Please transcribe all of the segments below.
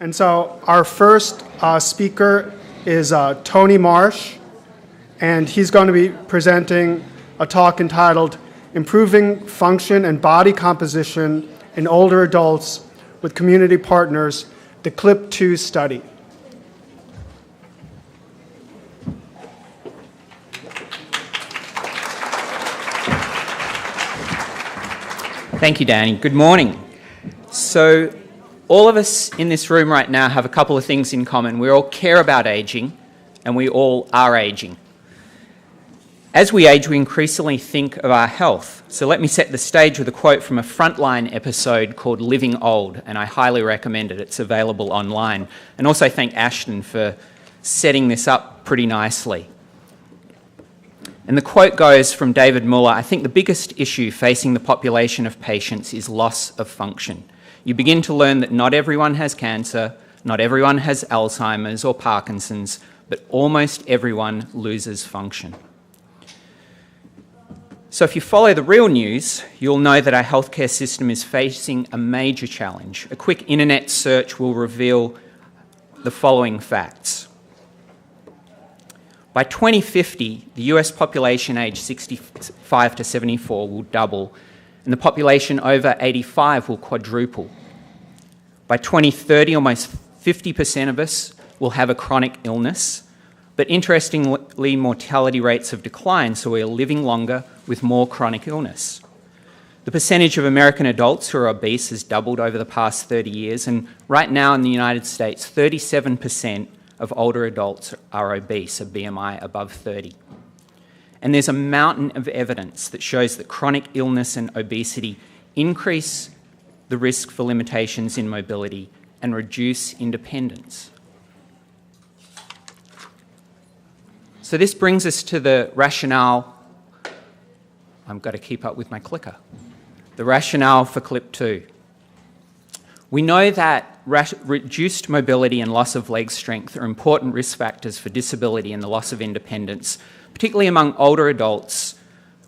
And so our first speaker is Tony Marsh, and he's going to be presenting a talk entitled Improving Function and Body Composition in Older Adults with Community Partners, the CLIP-2 Study. Thank you, Danny. Good morning. So all of us in this room right now have a couple of things in common. We all care about aging, and we all are aging. As we age, we increasingly think of our health. So let me set the stage with a quote from a Frontline episode called Living Old, and I highly recommend it. It's available online. And also thank Ashton for setting this up pretty nicely. And the quote goes from David Muller, "I think the biggest issue facing the population of patients is loss of function. You begin to learn that not everyone has cancer, not everyone has Alzheimer's or Parkinson's, but almost everyone loses function." So if you follow the real news, you'll know that our healthcare system is facing a major challenge. A quick internet search will reveal the following facts. By 2050, the US population aged 65 to 74 will double, and the population over 85 will quadruple. By 2030, almost 50% of us will have a chronic illness, but interestingly, mortality rates have declined, so we are living longer with more chronic illness. The percentage of American adults who are obese has doubled over the past 30 years, and right now in the United States, 37% of older adults are obese, a BMI above 30. And there's a mountain of evidence that shows that chronic illness and obesity increase the risk for limitations in mobility and reduce independence. So this brings us to the rationale. I've got to keep up with my clicker. The rationale for CLIP-2. We know that reduced mobility and loss of leg strength are important risk factors for disability and the loss of independence, particularly among older adults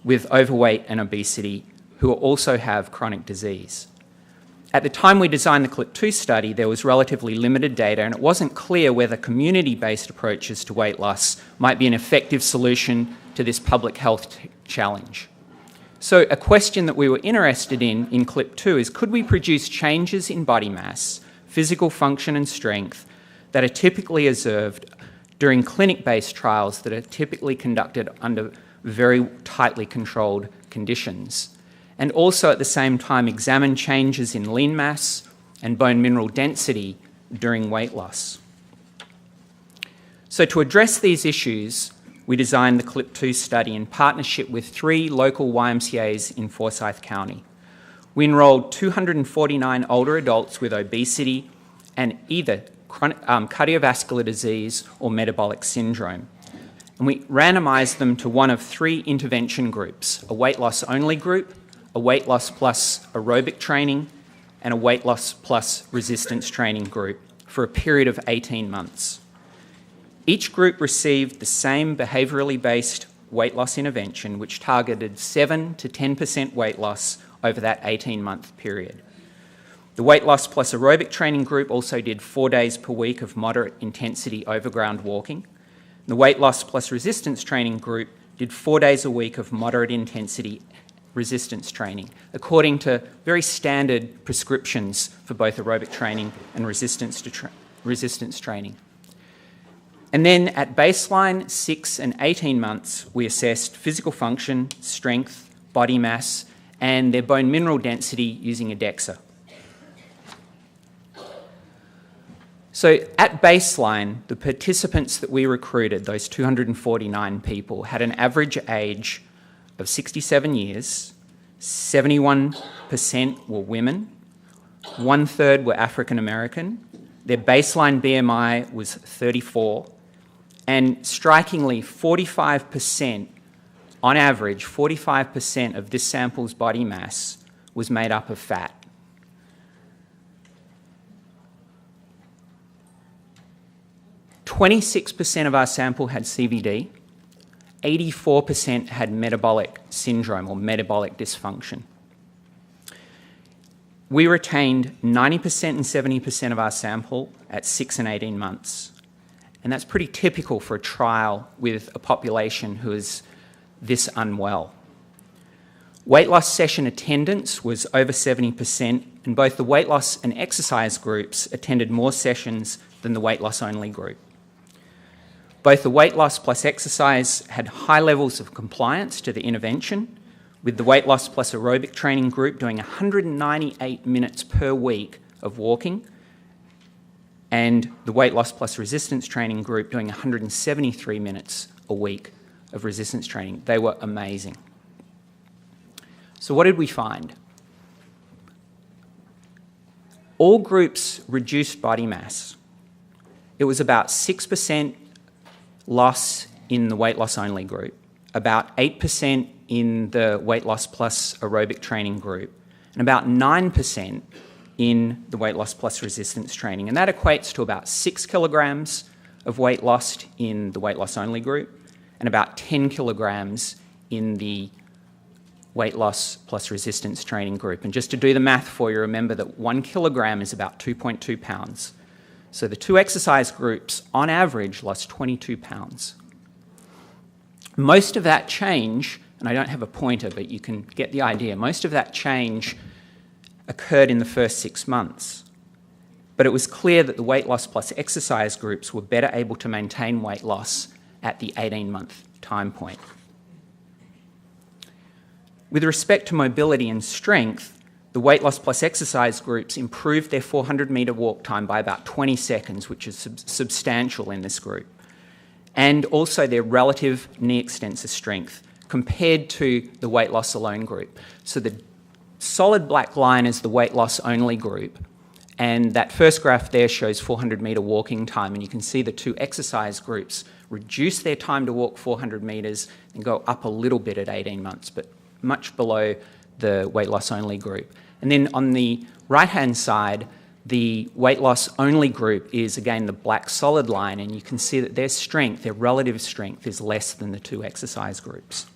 with overweight and obesity who also have chronic disease. At the time we designed the CLIP-2 study, there was relatively limited data, and it wasn't clear whether community-based approaches to weight loss might be an effective solution to this public health challenge. So a question that we were interested in CLIP-2 is, could we produce changes in body mass, physical function and strength that are typically observed during clinic-based trials that are typically conducted under very tightly controlled conditions, and also at the same time examine changes in lean mass and bone mineral density during weight loss. So to address these issues, we designed the CLIP-2 study in partnership with 3 local YMCAs in Forsyth County. We enrolled 249 older adults with obesity and either cardiovascular disease or metabolic syndrome. And we randomized them to one of 3 intervention groups, a weight loss only group, a weight loss plus aerobic training, and a weight loss plus resistance training group for a period of 18 months. Each group received the same behaviourally based weight loss intervention, which targeted 7 to 10% weight loss over that 18-month period. The weight loss plus aerobic training group also did 4 days per week of moderate intensity overground walking. The weight loss plus resistance training group did 4 days a week of moderate intensity resistance training, according to very standard prescriptions for both aerobic training and resistance training. And then at baseline, 6 and 18 months, we assessed physical function, strength, body mass, and their bone mineral density using a DEXA. So at baseline, the participants that we recruited, those 249 people, had an average age of 67 years, 71% were women, 1/3 were African American, their baseline BMI was 34, and strikingly 45%, on average, 45% of this sample's body mass was made up of fat. 26% of our sample had CVD, 84% had metabolic syndrome or metabolic dysfunction. We retained 90% and 70% of our sample at 6 and 18 months. And that's pretty typical for a trial with a population who is this unwell. Weight loss session attendance was over 70%, and both the weight loss and exercise groups attended more sessions than the weight loss only group. Both the weight loss plus exercise had high levels of compliance to the intervention, with the weight loss plus aerobic training group doing 198 minutes per week of walking, and the weight loss plus resistance training group doing 173 minutes a week of resistance training. They were amazing. So what did we find? All groups reduced body mass. It was about 6% loss in the weight loss only group, about 8% in the weight loss plus aerobic training group, and about 9% in the weight loss plus resistance training. And that equates to about 6 kilograms of weight lost in the weight loss only group and about 10 kilograms in the weight loss plus resistance training group. And just to do the math for you, remember that 1 kilogram is about 2.2 pounds. So the two exercise groups, on average, lost 22 pounds. Most of that change, and I don't have a pointer, but you can get the idea, most of that change occurred in the first 6 months. But it was clear that the weight loss plus exercise groups were better able to maintain weight loss at the 18-month time point. With respect to mobility and strength, the weight loss plus exercise groups improved their 400-metre walk time by about 20 seconds, which is substantial in this group, and also their relative knee extensor strength compared to the weight loss alone group. So the solid black line is the weight loss only group, and that first graph there shows 400-metre walking time, and you can see the two exercise groups reduce their time to walk 400 metres and go up a little bit at 18 months, but much below the weight loss only group. And then on the right-hand side, the weight loss only group is again the black solid line, and you can see that their strength, their relative strength, is less than the two exercise groups.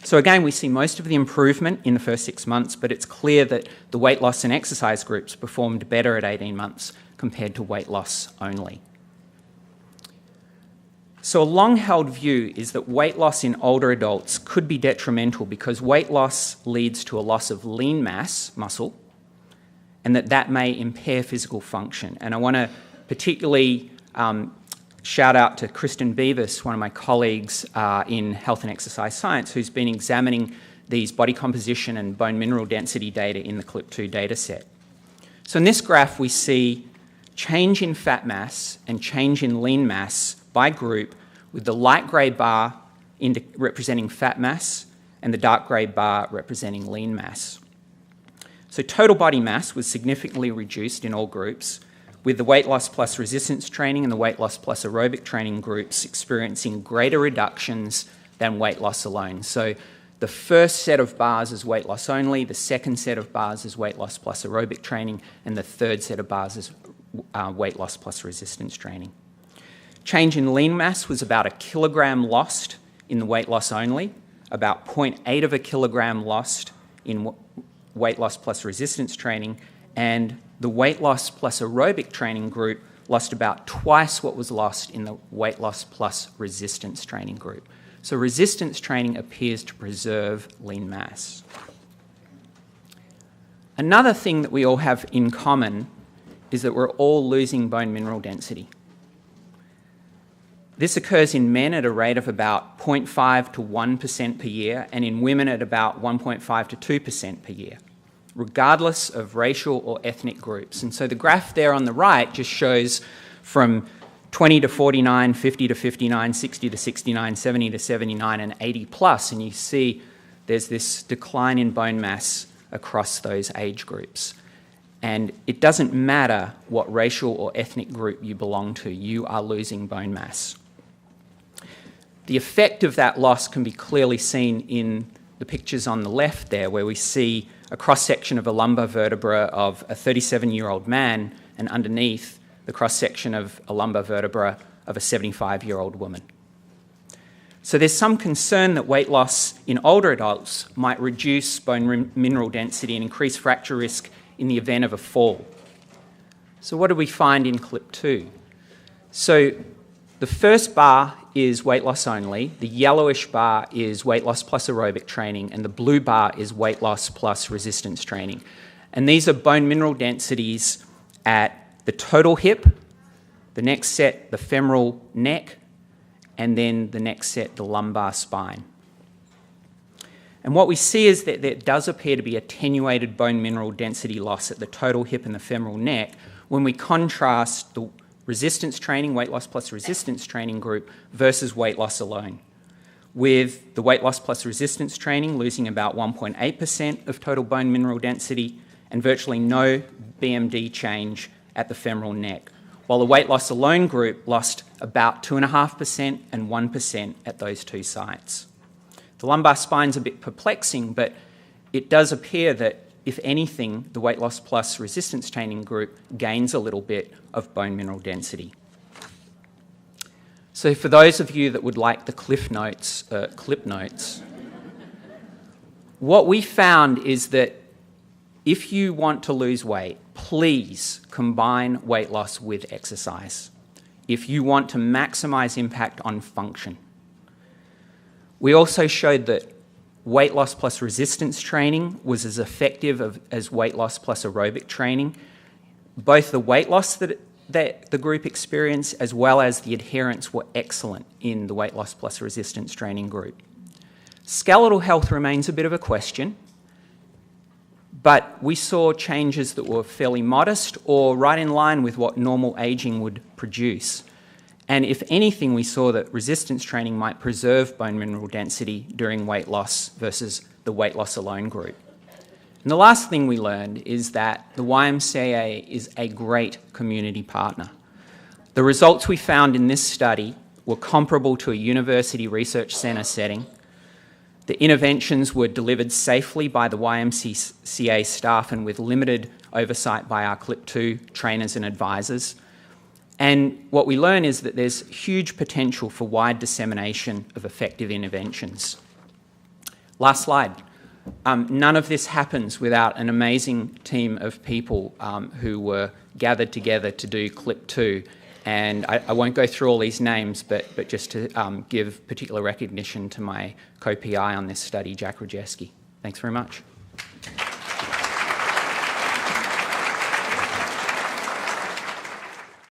So again, we see most of the improvement in the first 6 months, but it's clear that the weight loss and exercise groups performed better at 18 months compared to weight loss only. So a long-held view is that weight loss in older adults could be detrimental because weight loss leads to a loss of lean mass, muscle, and that may impair physical function. And I want to particularly shout out to Kristen Beavis, one of my colleagues in health and exercise science, who's been examining these body composition and bone mineral density data in the CLIP2 data set. So in this graph, we see change in fat mass and change in lean mass by group, with the light grey bar representing fat mass and the dark grey bar representing lean mass. So total body mass was significantly reduced in all groups, with the weight loss plus resistance training and the weight loss plus aerobic training groups experiencing greater reductions than weight loss alone. So the first set of bars is weight loss only, the second set of bars is weight loss plus aerobic training, and the third set of bars is weight loss plus resistance training. Change in lean mass was about 1 kilogram lost in the weight loss only, about 0.8 of a kilogram lost in weight loss plus resistance training, and the weight loss plus aerobic training group lost about twice what was lost in the weight loss plus resistance training group. So resistance training appears to preserve lean mass. Another thing that we all have in common is that we're all losing bone mineral density. This occurs in men at a rate of about 0.5 to 1% per year, and in women at about 1.5 to 2% per year, regardless of racial or ethnic groups. And so the graph there on the right just shows from 20 to 49, 50 to 59, 60 to 69, 70 to 79, and 80 plus, and you see there's this decline in bone mass across those age groups. And it doesn't matter what racial or ethnic group you belong to, you are losing bone mass. The effect of that loss can be clearly seen in the pictures on the left there, where we see a cross-section of a lumbar vertebra of a 37-year-old man, and underneath the cross-section of a lumbar vertebra of a 75-year-old woman. So there's some concern that weight loss in older adults might reduce bone mineral density and increase fracture risk in the event of a fall. So what do we find in CLIP 2? So the first bar is weight loss only, the yellowish bar is weight loss plus aerobic training, and the blue bar is weight loss plus resistance training. And these are bone mineral densities at the total hip, the next set, the femoral neck, and then the next set, the lumbar spine. And what we see is that there does appear to be attenuated bone mineral density loss at the total hip and the femoral neck when we contrast the resistance training, weight loss plus resistance training group versus weight loss alone, with the weight loss plus resistance training losing about 1.8% of total bone mineral density and virtually no BMD change at the femoral neck, while the weight loss alone group lost about 2.5% and 1% at those two sites. The lumbar spine's a bit perplexing, but it does appear that, if anything, the weight loss plus resistance training group gains a little bit of bone mineral density. So for those of you that would like the clip notes, what we found is that if you want to lose weight, please combine weight loss with exercise if you want to maximize impact on function. We also showed that weight loss plus resistance training was as effective as weight loss plus aerobic training. Both the weight loss that the group experienced as well as the adherence were excellent in the weight loss plus resistance training group. Skeletal health remains a bit of a question, but we saw changes that were fairly modest or right in line with what normal aging would produce. And if anything, we saw that resistance training might preserve bone mineral density during weight loss versus the weight loss alone group. And the last thing we learned is that the YMCA is a great community partner. The results we found in this study were comparable to a university research centre setting. The interventions were delivered safely by the YMCA staff and with limited oversight by our CLIP 2 trainers and advisors. And what we learn is that there's huge potential for wide dissemination of effective interventions. Last slide. None of this happens without an amazing team of people who were gathered together to do CLIP 2. And I won't go through all these names, but just to give particular recognition to my co-PI on this study, Jack Rajewski. Thanks very much.